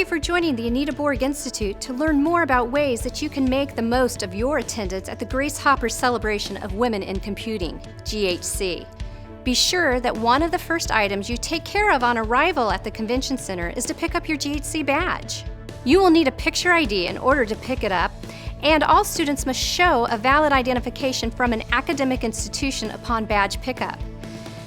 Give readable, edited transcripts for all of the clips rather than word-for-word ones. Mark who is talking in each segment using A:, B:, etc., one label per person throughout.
A: you for joining the Anita Borg Institute to learn more about ways that you can make the most of your attendance at the Grace Hopper Celebration of Women in Computing, GHC. Be sure that one of the first items you take care of on arrival at the Convention Center is to pick up your GHC badge. You will need a picture ID in order to pick it up, and all students must show a valid identification from an academic institution upon badge pickup.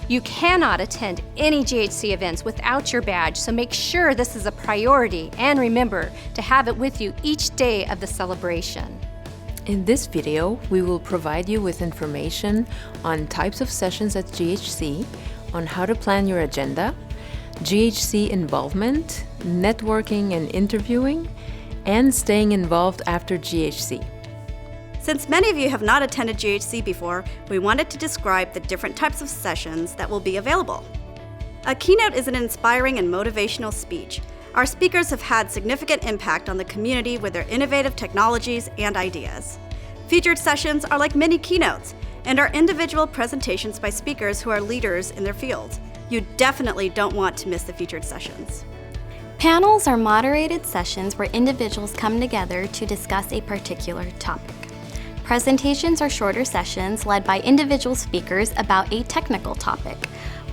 A: You cannot attend any GHC events without your badge, so make sure this is a priority and remember to have it with you each day of the celebration.
B: In this video, we will provide you with information on types of sessions at GHC, on how to plan your agenda, GHC involvement, networking and interviewing, and staying involved after GHC.
C: Since many of you have not attended GHC before, we wanted to describe the different types of sessions that will be available. A keynote is an inspiring and motivational speech. Our speakers have had significant impact on the community with their innovative technologies and ideas. Featured sessions are like mini keynotes and are individual presentations by speakers who are leaders in their fields. You definitely don't want to miss the featured sessions.
D: Panels are moderated sessions where individuals come together to discuss a particular topic. Presentations are shorter sessions led by individual speakers about a technical topic.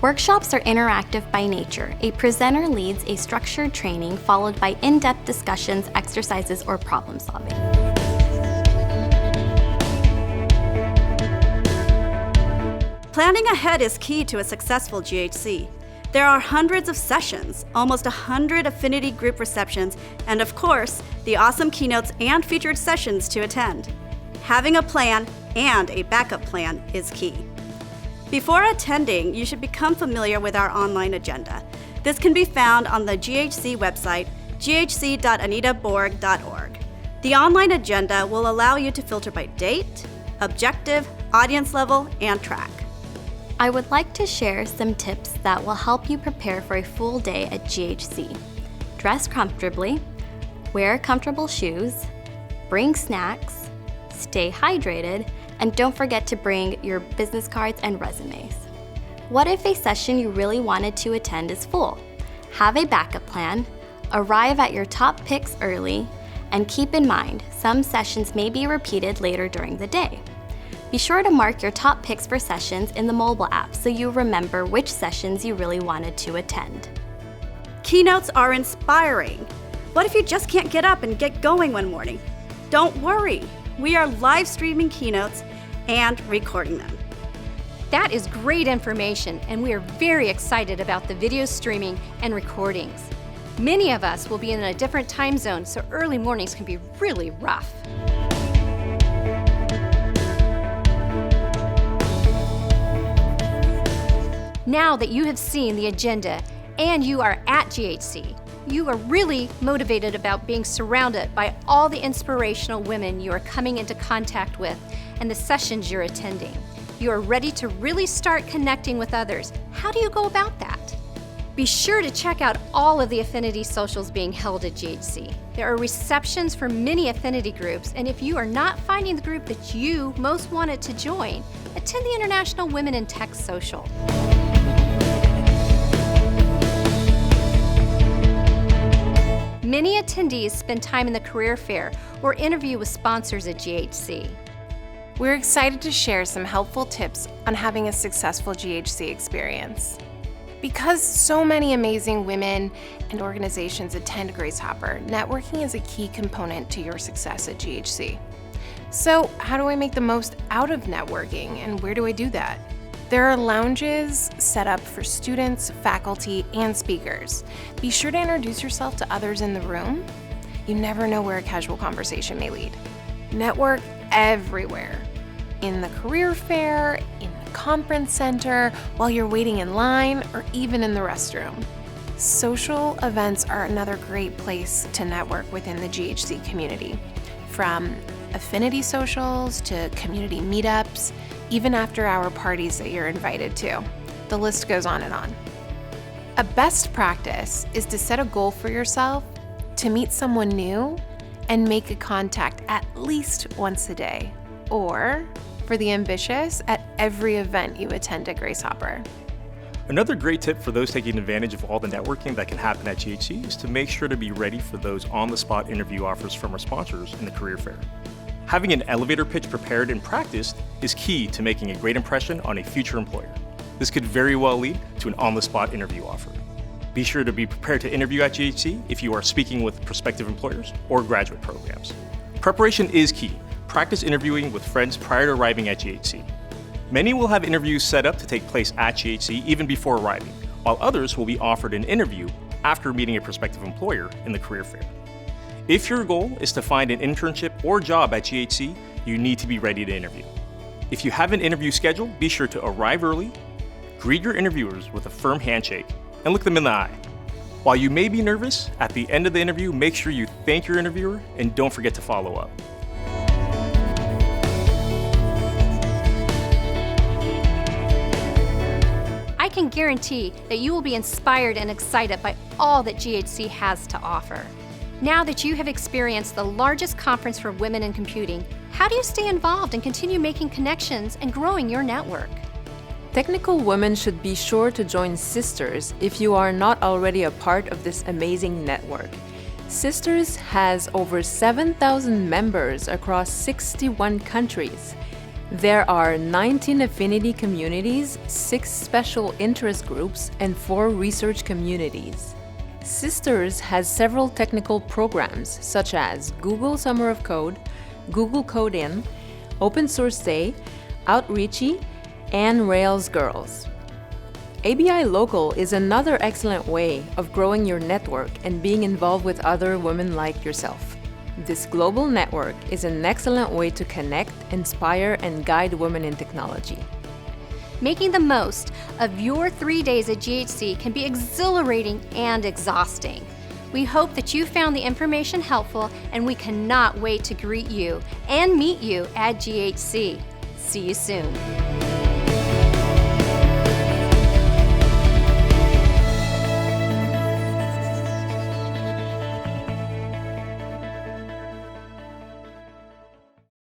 D: Workshops are interactive by nature. A presenter leads a structured training followed by in-depth discussions, exercises, or problem solving.
C: Planning ahead is key to a successful GHC. There are hundreds of sessions, almost 100 affinity group receptions, and of course, the awesome keynotes and featured sessions to attend. Having a plan and a backup plan is key. Before attending, you should become familiar with our online agenda. This can be found on the GHC website, ghc.anitaborg.org. The online agenda will allow you to filter by date, objective, audience level, and track.
D: I would like to share some tips that will help you prepare for a full day at GHC. Dress comfortably, wear comfortable shoes, bring snacks, stay hydrated, and don't forget to bring your business cards and resumes. What if a session you really wanted to attend is full? Have a backup plan, arrive at your top picks early, and keep in mind, some sessions may be repeated later during the day. Be sure to mark your top picks for sessions in the mobile app so you remember which sessions you really wanted to attend.
C: Keynotes are inspiring. What if you just can't get up and get going one morning? Don't worry. We are live streaming keynotes and recording them.
A: That is great information, and we are very excited about the video streaming and recordings. Many of us will be in a different time zone, so early mornings can be really rough. Now that you have seen the agenda and you are at GHC, you are really motivated about being surrounded by all the inspirational women you are coming into contact with and the sessions you're attending. You are ready to really start connecting with others. How do you go about that? Be sure to check out all of the affinity socials being held at GHC. There are receptions for many affinity groups, and if you are not finding the group that you most wanted to join, attend the International Women in Tech Social. Many attendees spend time in the career fair or interview with sponsors at GHC.
E: We're excited to share some helpful tips on having a successful GHC experience. Because so many amazing women and organizations attend Grace Hopper, networking is a key component to your success at GHC. So, how do I make the most out of networking, and where do I do that? There are lounges set up for students, faculty, and speakers. Be sure to introduce yourself to others in the room. You never know where a casual conversation may lead. Network everywhere. In the career fair, in the conference center, while you're waiting in line, or even in the restroom. Social events are another great place to network within the GHC community. From affinity socials to community meetups, even after-hour parties that you're invited to. The list goes on and on. A best practice is to set a goal for yourself to meet someone new and make a contact at least once a day, or, for the ambitious, at every event you attend at Grace Hopper.
F: Another great tip for those taking advantage of all the networking that can happen at GHC is to make sure to be ready for those on-the-spot interview offers from our sponsors in the career fair. Having an elevator pitch prepared and practiced is key to making a great impression on a future employer. This could very well lead to an on-the-spot interview offer. Be sure to be prepared to interview at GHC if you are speaking with prospective employers or graduate programs. Preparation is key. Practice interviewing with friends prior to arriving at GHC. Many will have interviews set up to take place at GHC even before arriving, while others will be offered an interview after meeting a prospective employer in the career fair. If your goal is to find an internship or job at GHC, you need to be ready to interview. If you have an interview scheduled, be sure to arrive early, greet your interviewers with a firm handshake, and look them in the eye. While you may be nervous, at the end of the interview, make sure you thank your interviewer and don't forget to follow up.
A: I can guarantee that you will be inspired and excited by all that GHC has to offer. Now that you have experienced the largest conference for women in computing, how do you stay involved and continue making connections and growing your network?
B: Technical women should be sure to join Sisters if you are not already a part of this amazing network. Sisters has over 7,000 members across 61 countries. There are 19 affinity communities, 6 special interest groups, and 4 research communities. Sisters has several technical programs such as Google Summer of Code, Google Code In, Open Source Day, Outreachy, and Rails Girls. ABI Local is another excellent way of growing your network and being involved with other women like yourself. This global network is an excellent way to connect, inspire, and guide women in technology.
A: Making the most of your 3 days at GHC can be exhilarating and exhausting. We hope that you found the information helpful, and we cannot wait to greet you and meet you at GHC. See you soon.